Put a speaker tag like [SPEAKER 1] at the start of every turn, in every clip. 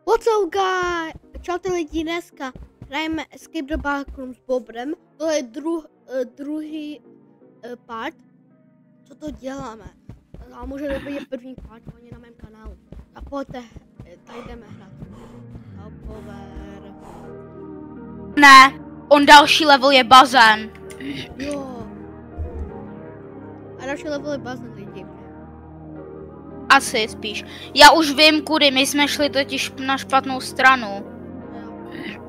[SPEAKER 1] What's up, guys? Čaute lidi, dneska hrajeme Escape the Backrooms s Bobrem. To je druhý part. Co to děláme? A můžete vidět první part, on je na mém kanálu. A pojďte, tady jdeme hrát. Power.
[SPEAKER 2] Ne, on další level je bazén.
[SPEAKER 1] Jo. A další level je bazén, lidi.
[SPEAKER 2] Asi spíš. Já už vím kudy, my jsme šli totiž na špatnou stranu.
[SPEAKER 1] Jo.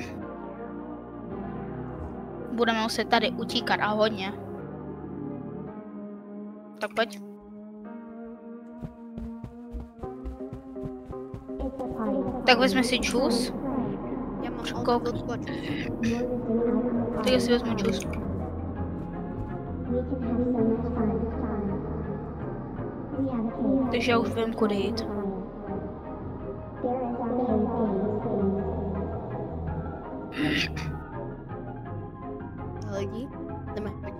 [SPEAKER 2] Budeme muset tady utíkat a hodně. Tak pojď. Tak vezme si čus.
[SPEAKER 1] Já mám
[SPEAKER 2] Kouk.
[SPEAKER 1] autotlač.
[SPEAKER 2] Tak já si vezmu čus. Takže já už vím kudy jít.
[SPEAKER 1] Lidi, jdeme, pojď.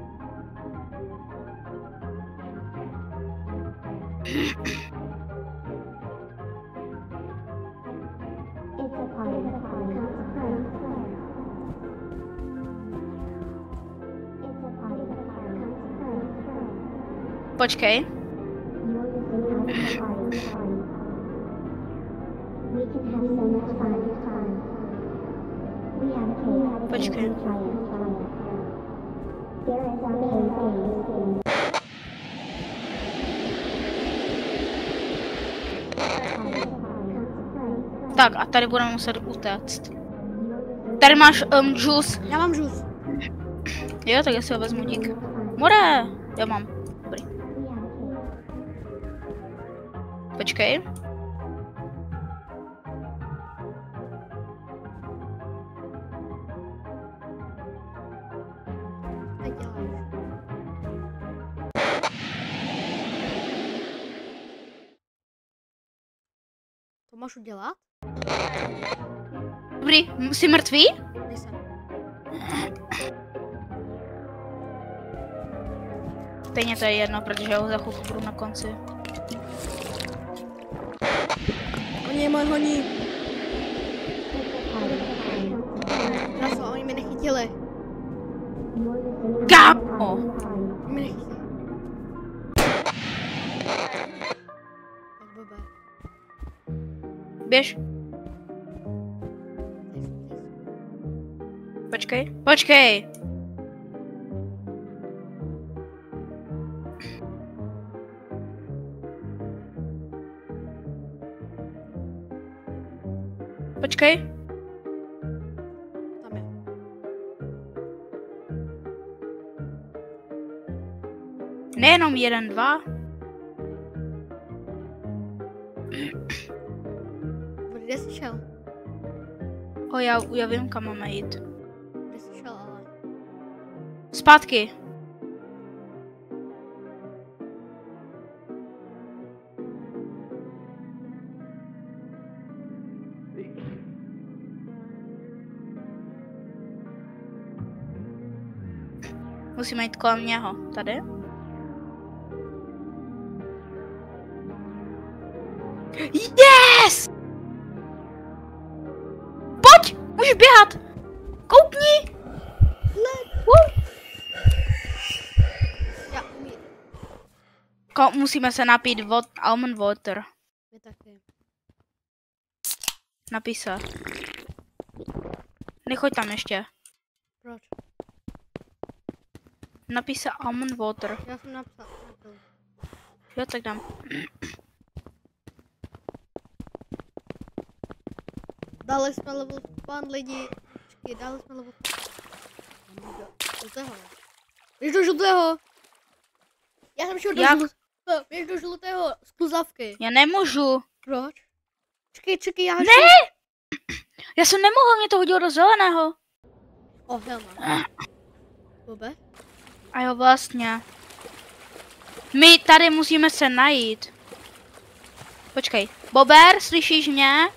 [SPEAKER 2] Počkej. Počkej. Tak a tady budeme muset utéct. Tady máš juice.
[SPEAKER 1] Já mám žus.
[SPEAKER 2] Jo, tak já si ho vezmu, dík. More! Já mám. Dobrý. Počkej.
[SPEAKER 1] To máš udělat?
[SPEAKER 2] Dobrý, jsi mrtvý?
[SPEAKER 1] Nejsem.
[SPEAKER 2] Stejně to je jedno, protože já ho za chvilku budu na konci.
[SPEAKER 1] Oni je honí. Krasu, oni mě nechytili.
[SPEAKER 2] Kámo!
[SPEAKER 1] Oni mě nechytili. Tak blbé.
[SPEAKER 2] Běž. Počkej. Počkej! Počkej.
[SPEAKER 1] Tam je.
[SPEAKER 2] Nejenom 1, 2.
[SPEAKER 1] Kde jsi šel?
[SPEAKER 2] Já vím, kam máme jít.
[SPEAKER 1] Kde jsi šel, ale?
[SPEAKER 2] Zpátky. Musíme jít kolem něho. Tady. Yes! Pojď! Můžeš běhat! Koukni!
[SPEAKER 1] Já umím.
[SPEAKER 2] Musíme se napít almond water.
[SPEAKER 1] My taky.
[SPEAKER 2] Napij se. Nechoď tam ještě.
[SPEAKER 1] Proč?
[SPEAKER 2] Napij se almond water.
[SPEAKER 1] Já jsem napsal.
[SPEAKER 2] Jo, tak dám.
[SPEAKER 1] Dali jsme level pan lidi. Počkej, dali jsme level. Žlutého. Běž do žlutého. Já jsem šel do
[SPEAKER 2] Jak?
[SPEAKER 1] žlutého. Běž do žlutého z kluzavky.
[SPEAKER 2] Já nemůžu.
[SPEAKER 1] Proč? Čekej, já
[SPEAKER 2] Ne! Já jsem nemohl, mě to hodilo do zeleného.
[SPEAKER 1] Oh, helma. Bobe?
[SPEAKER 2] A jo, vlastně. My tady musíme se najít. Počkej. Bober, slyšíš mě?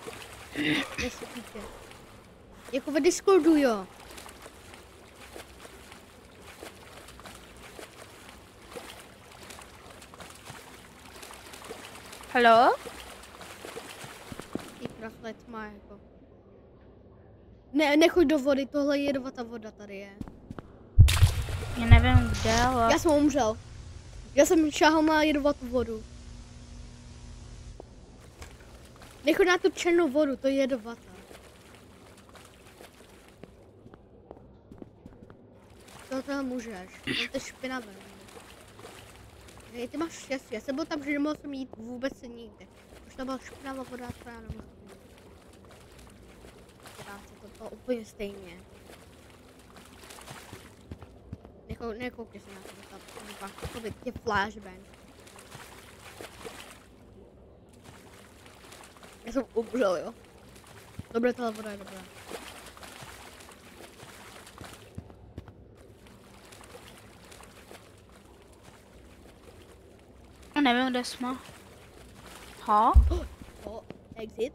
[SPEAKER 1] Neslyšíte. Jako ve Discordu, jo.
[SPEAKER 2] Haló?
[SPEAKER 1] krásná je tma jako. Ne, nechoď do vody, tohle je jedovatá voda tady je.
[SPEAKER 2] Já nevím kde, ale...
[SPEAKER 1] Já jsem umřel. Já jsem šáhl na jedovatou vodu. Nechoď na tu černou vodu, to je jedovatá. Tohle můžeš, to je špinavé. Hej, ty máš štěstí, já jsem byl tam, že nemohl jsem jít vůbec nikde. Už tam byla špinavá voda, která nemohl jsem jít. To bylo úplně stejně. Nekoukej se na to, tam je flashbang. Já jsem umřel, jo. Dobré, tohle voda je dobrá.
[SPEAKER 2] Nevím, kde jsme. Ha?
[SPEAKER 1] Exit?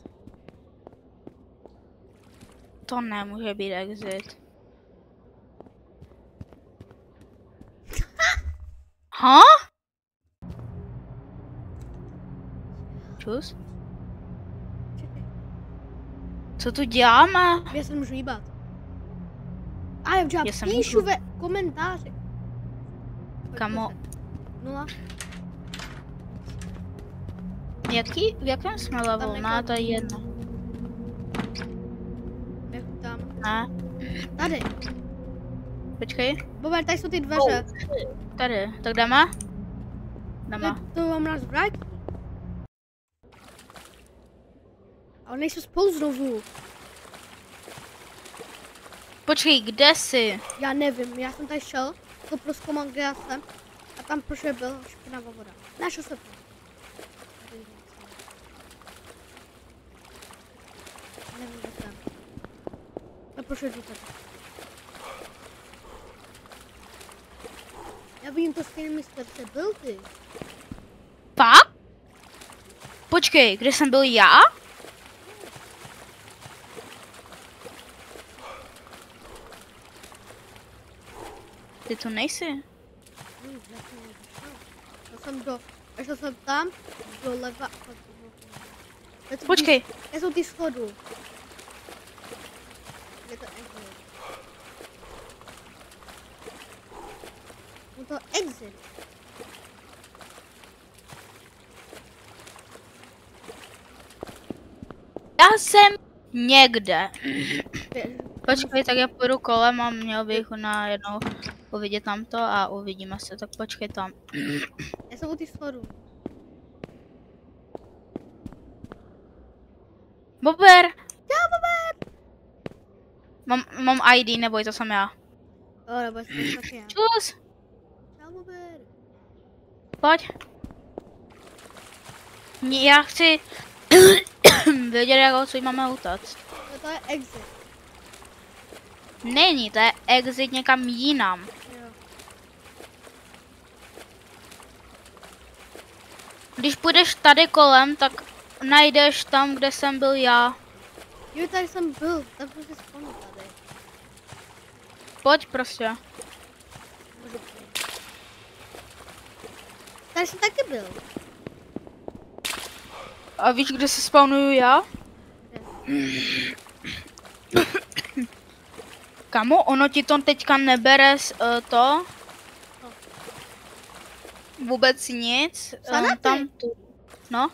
[SPEAKER 2] To nemůže být exit. Ha? Čus?
[SPEAKER 1] Čekaj.
[SPEAKER 2] Co tu děláme?
[SPEAKER 1] Já se můžu jíbat. A já píšu ve komentáři.
[SPEAKER 2] Kamo?
[SPEAKER 1] 0.
[SPEAKER 2] Jaký? V jakém jsme levelu? No, to je jedno.
[SPEAKER 1] Tam.
[SPEAKER 2] Ne.
[SPEAKER 1] Tady.
[SPEAKER 2] Počkej.
[SPEAKER 1] Bober, tady jsou ty dveře.
[SPEAKER 2] Tady. Tak jdeme? Jdeme.
[SPEAKER 1] To vám nás vrátí. Ale nejsou spolu znovu.
[SPEAKER 2] Počkej, kde jsi?
[SPEAKER 1] Já nevím, já jsem tady šel, to prozkoumal, kde já jsem. A tam prošel byla špinavá voda. Našel jsem to. Nevím, kde jsem. A prošel jdu tady. Já vím to stejné místo, kde jsi byl ty.
[SPEAKER 2] Pak? Počkej, kde jsem byl já? Ty tu nejsi.
[SPEAKER 1] Šel jsem tam, doleva.
[SPEAKER 2] Počkej.
[SPEAKER 1] Kde jsou ty schodu? Je to exit. Je to exit.
[SPEAKER 2] Já jsem někde. Počkej, tak já půjdu kolem a měl bych najednou uvidět tamto a uvidíme se, tak počkej tam.
[SPEAKER 1] Já jsem u těch schodů.
[SPEAKER 2] Bober!
[SPEAKER 1] Čau, Bober!
[SPEAKER 2] Mám ID, neboj, to jsem já.
[SPEAKER 1] Jo, nebo jsem taky já.
[SPEAKER 2] Čus!
[SPEAKER 1] Čau, Bober!
[SPEAKER 2] Pojď. Já chci vědět, jak odsud máme utéct.
[SPEAKER 1] To je exit.
[SPEAKER 2] Není, to je exit někam jinam.
[SPEAKER 1] Jo.
[SPEAKER 2] Když půjdeš tady kolem, tak najdeš tam, kde jsem byl já.
[SPEAKER 1] Jo, tady jsem byl, tam jsem si vzpomněl tady.
[SPEAKER 2] Pojď prostě.
[SPEAKER 1] Můžu přijít. Tady jsem taky byl.
[SPEAKER 2] A víš, kde se spawnuju já? Kamo, ono ti to teďka nebere to? Vůbec nic. Tam tu. No.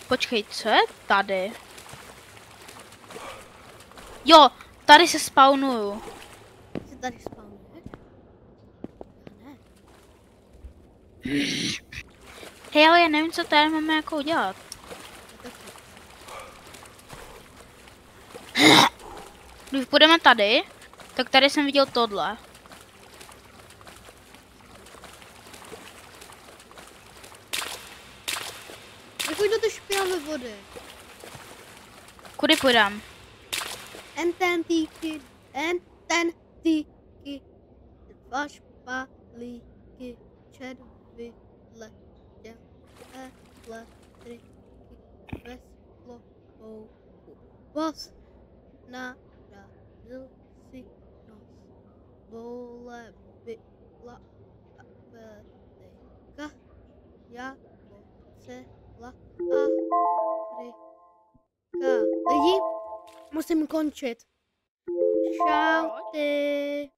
[SPEAKER 2] Počkej, co je tady? Jo, tady se spawnuju.
[SPEAKER 1] Jsi tady spawnuješ? Ne.
[SPEAKER 2] Hej, ale já nevím, co tady máme jako udělat. Když půjdeme tady, tak tady jsem viděl tohle.
[SPEAKER 1] Nechoď do té špinavé vody.
[SPEAKER 2] Kudy půjdem?
[SPEAKER 1] Ententíky. Dva špalíky. Červy. Letěl. Elektriky. Bez lobou. Voz. Narazil si nos. Vole byla Amerika. Jako celá Afrika. Lidi, musím končit. Čau ty.